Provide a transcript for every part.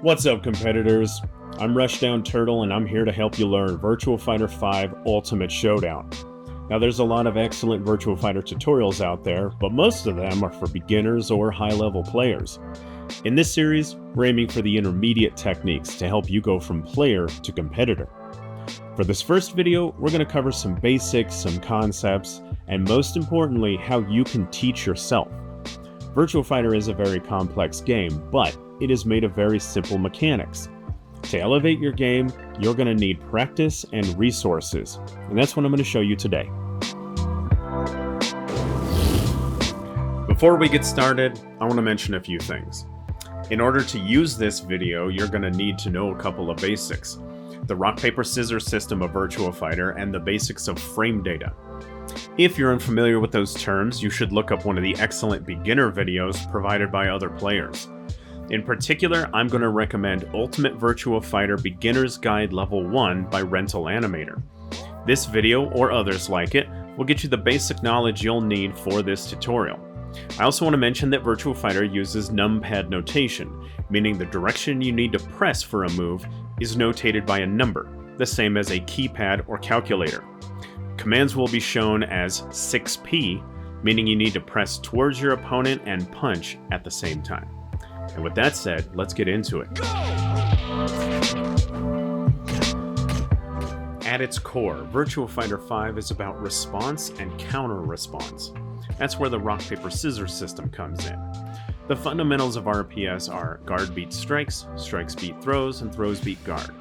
What's up, competitors? I'm Rushdown Turtle, and I'm here to help you learn Virtua Fighter 5 Ultimate Showdown. Now, there's a lot of excellent Virtua Fighter tutorials out there, but most of them are for beginners or high-level players. In this series, we're aiming for the intermediate techniques to help you go from player to competitor. For this first video, we're going to cover some basics, some concepts, and most importantly, how you can teach yourself. Virtua Fighter is a very complex game, but it is made of very simple mechanics. To elevate your game, you're going to need practice and resources, and that's what I'm going to show you today. Before we get started, I want to mention a few things. In order to use this video, you're going to need to know a couple of basics. The rock, paper, scissors system of Virtua Fighter and the basics of frame data. If you're unfamiliar with those terms, you should look up one of the excellent beginner videos provided by other players. In particular, I'm going to recommend Ultimate Virtua Fighter Beginner's Guide Level 1 by Rental Animator. This video, or others like it, will get you the basic knowledge you'll need for this tutorial. I also want to mention that Virtua Fighter uses numpad notation, meaning the direction you need to press for a move is notated by a number, the same as a keypad or calculator. Commands will be shown as 6P, meaning you need to press towards your opponent and punch at the same time. And with that said, let's get into it. At its core, Virtua Fighter 5 is about response and counter-response. That's where the rock, paper, scissors system comes in. The fundamentals of RPS are guard beats strikes, strikes beat throws, and throws beat guard.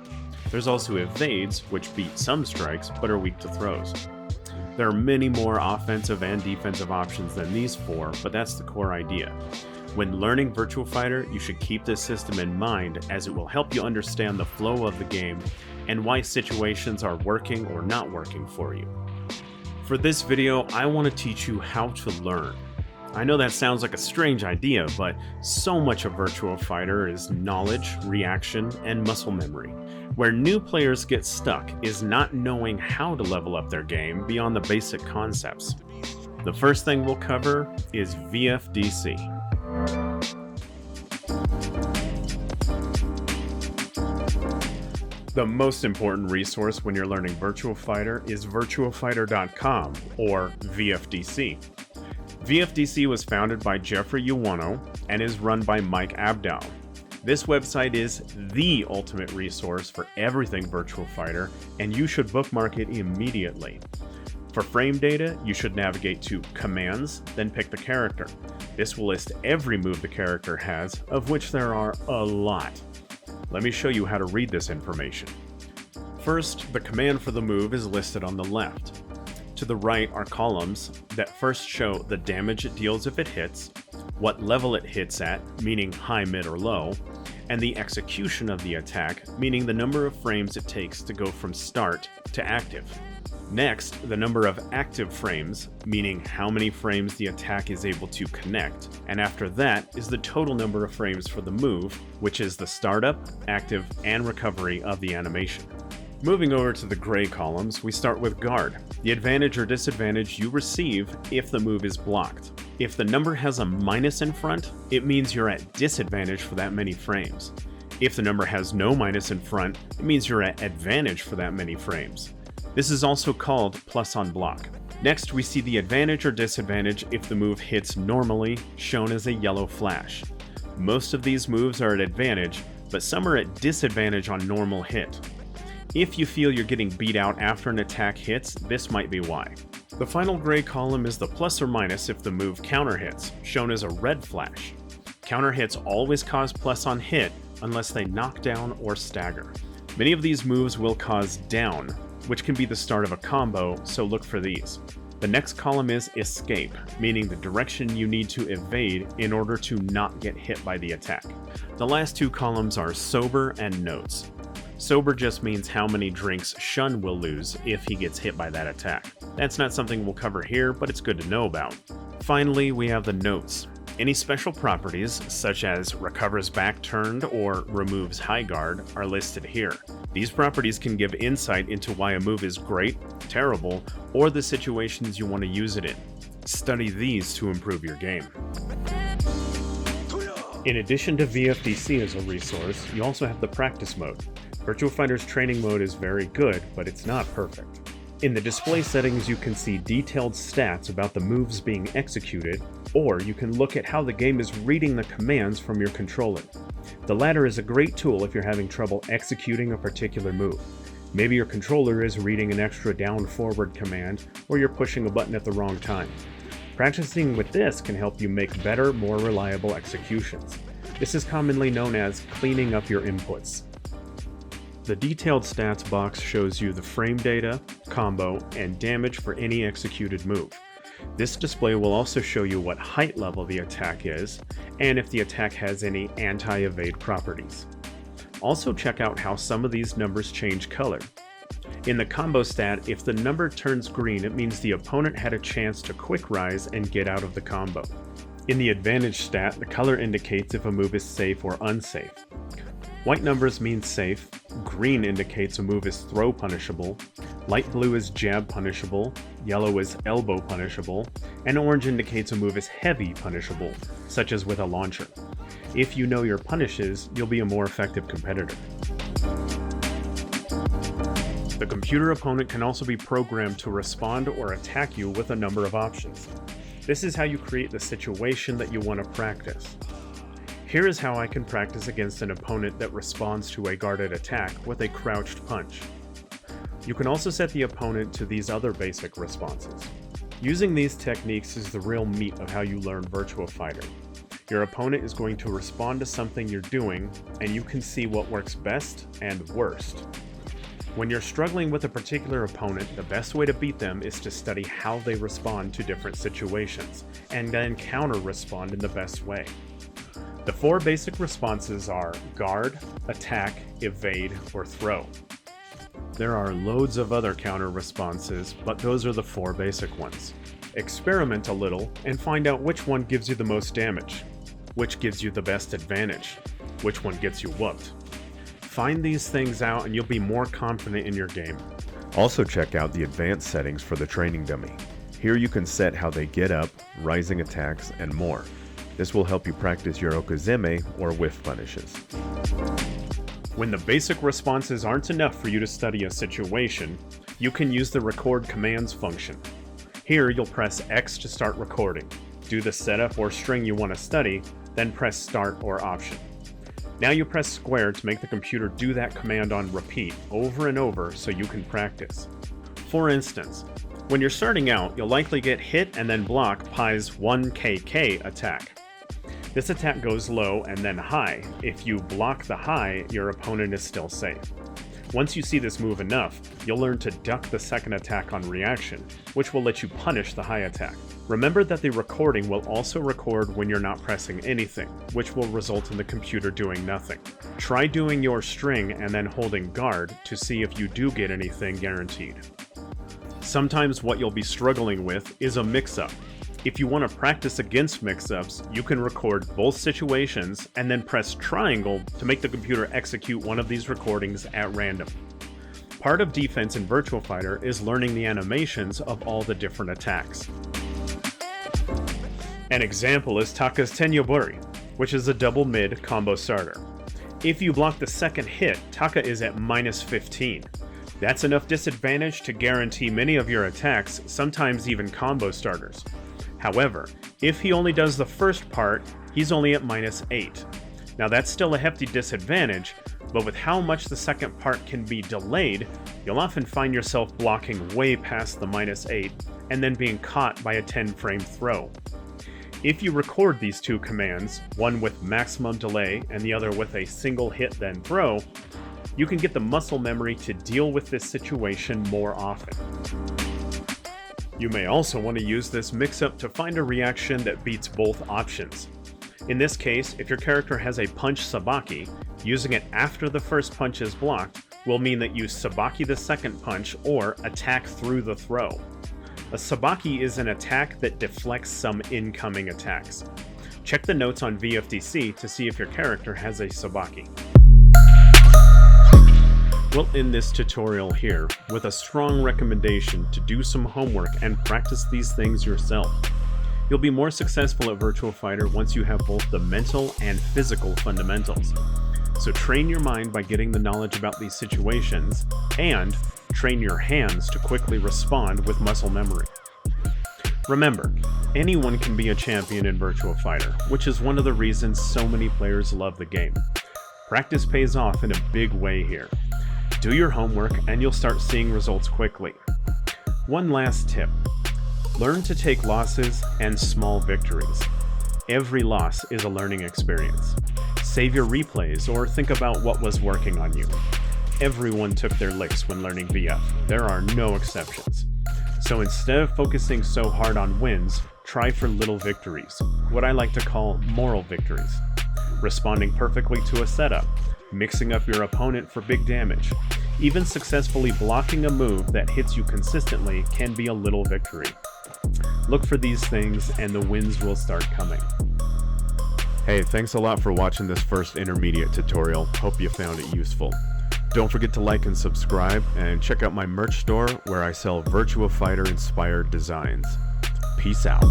There's also evades, which beat some strikes, but are weak to throws. There are many more offensive and defensive options than these four, but that's the core idea. When learning Virtua Fighter, you should keep this system in mind, as it will help you understand the flow of the game and why situations are working or not working for you. For this video, I want to teach you how to learn. I know that sounds like a strange idea, but so much of Virtua Fighter is knowledge, reaction, and muscle memory. Where new players get stuck is not knowing how to level up their game beyond the basic concepts. The first thing we'll cover is VFDC. The most important resource when you're learning Virtua Fighter is virtuafighter.com, or VFDC. VFDC was founded by Jeffrey Uwano and is run by Mike Abdal. This website is the ultimate resource for everything Virtua Fighter, and you should bookmark it immediately. For frame data, you should navigate to Commands, then pick the character. This will list every move the character has, of which there are a lot. Let me show you how to read this information. First, the command for the move is listed on the left. To the right are columns that first show the damage it deals if it hits, what level it hits at, meaning high, mid, or low, and the execution of the attack, meaning the number of frames it takes to go from start to active. Next, the number of active frames, meaning how many frames the attack is able to connect, and after that is the total number of frames for the move, which is the startup, active, and recovery of the animation. Moving over to the gray columns, we start with guard, the advantage or disadvantage you receive if the move is blocked. If the number has a minus in front, it means you're at disadvantage for that many frames. If the number has no minus in front, it means you're at advantage for that many frames. This is also called plus on block. Next, we see the advantage or disadvantage if the move hits normally, shown as a yellow flash. Most of these moves are at advantage, but some are at disadvantage on normal hit. If you feel you're getting beat out after an attack hits, this might be why. The final gray column is the plus or minus if the move counter hits, shown as a red flash. Counter hits always cause plus on hit unless they knock down or stagger. Many of these moves will cause down, which can be the start of a combo, so look for these. The next column is escape, meaning the direction you need to evade in order to not get hit by the attack. The last two columns are sober and notes. Sober just means how many drinks Shun will lose if he gets hit by that attack. That's not something we'll cover here, but it's good to know about. Finally, we have the notes. Any special properties, such as recovers back turned or removes high guard, are listed here. These properties can give insight into why a move is great, terrible, or the situations you want to use it in. Study these to improve your game. In addition to VFDC as a resource, you also have the practice mode. Virtua Fighter's training mode is very good, but it's not perfect. In the display settings, you can see detailed stats about the moves being executed, or you can look at how the game is reading the commands from your controller. The latter is a great tool if you're having trouble executing a particular move. Maybe your controller is reading an extra down-forward command, or you're pushing a button at the wrong time. Practicing with this can help you make better, more reliable executions. This is commonly known as cleaning up your inputs. The detailed stats box shows you the frame data, combo, and damage for any executed move. This display will also show you what height level the attack is, and if the attack has any anti-evade properties. Also check out how some of these numbers change color. In the combo stat, if the number turns green, it means the opponent had a chance to quick rise and get out of the combo. In the advantage stat, the color indicates if a move is safe or unsafe. White numbers mean safe, green indicates a move is throw punishable, light blue is jab punishable, yellow is elbow punishable, and orange indicates a move is heavy punishable, such as with a launcher. If you know your punishes, you'll be a more effective competitor. The computer opponent can also be programmed to respond or attack you with a number of options. This is how you create the situation that you want to practice. Here is how I can practice against an opponent that responds to a guarded attack with a crouched punch. You can also set the opponent to these other basic responses. Using these techniques is the real meat of how you learn Virtua Fighter. Your opponent is going to respond to something you're doing, and you can see what works best and worst. When you're struggling with a particular opponent, the best way to beat them is to study how they respond to different situations, and then counter-respond in the best way. The four basic responses are guard, attack, evade, or throw. There are loads of other counter responses, but those are the four basic ones. Experiment a little and find out which one gives you the most damage, which gives you the best advantage, which one gets you whooped. Find these things out and you'll be more confident in your game. Also check out the advanced settings for the training dummy. Here you can set how they get up, rising attacks, and more. This will help you practice your okazeme or whiff punishes. When the basic responses aren't enough for you to study a situation, you can use the record commands function. Here you'll press X to start recording, do the setup or string you want to study, then press start or option. Now you press square to make the computer do that command on repeat over and over so you can practice. For instance, when you're starting out, you'll likely get hit and then block Pai's 1KK attack. This attack goes low and then high. If you block the high, your opponent is still safe. Once you see this move enough, you'll learn to duck the second attack on reaction, which will let you punish the high attack. Remember that the recording will also record when you're not pressing anything, which will result in the computer doing nothing. Try doing your string and then holding guard to see if you do get anything guaranteed. Sometimes what you'll be struggling with is a mix-up. If you want to practice against mix-ups, you can record both situations and then press triangle to make the computer execute one of these recordings at random. Part of defense in Virtua Fighter is learning the animations of all the different attacks. An example is Taka's Tenyoburi, which is a double mid combo starter. If you block the second hit, Taka is at -15. That's enough disadvantage to guarantee many of your attacks, sometimes even combo starters. However, if he only does the first part, he's only at -8. Now that's still a hefty disadvantage, but with how much the second part can be delayed, you'll often find yourself blocking way past the -8 and then being caught by a 10-frame throw. If you record these two commands, one with maximum delay and the other with a single hit then throw, you can get the muscle memory to deal with this situation more often. You may also want to use this mix-up to find a reaction that beats both options. In this case, if your character has a punch sabaki, using it after the first punch is blocked will mean that you sabaki the second punch or attack through the throw. A sabaki is an attack that deflects some incoming attacks. Check the notes on VFDC to see if your character has a sabaki. We'll end this tutorial here with a strong recommendation to do some homework and practice these things yourself. You'll be more successful at Virtua Fighter once you have both the mental and physical fundamentals. So train your mind by getting the knowledge about these situations, and train your hands to quickly respond with muscle memory. Remember, anyone can be a champion in Virtua Fighter, which is one of the reasons so many players love the game. Practice pays off in a big way here. Do your homework and you'll start seeing results quickly. One last tip. Learn to take losses and small victories. Every loss is a learning experience. Save your replays or think about what was working on you. Everyone took their licks when learning VF. There are no exceptions. So instead of focusing so hard on wins, try for little victories, what I like to call moral victories. Responding perfectly to a setup, mixing up your opponent for big damage, even successfully blocking a move that hits you consistently can be a little victory. Look for these things and the wins will start coming. Hey, thanks a lot for watching this first intermediate tutorial. Hope you found it useful. Don't forget to like and subscribe, and check out my merch store where I sell Virtua Fighter inspired designs. Peace out.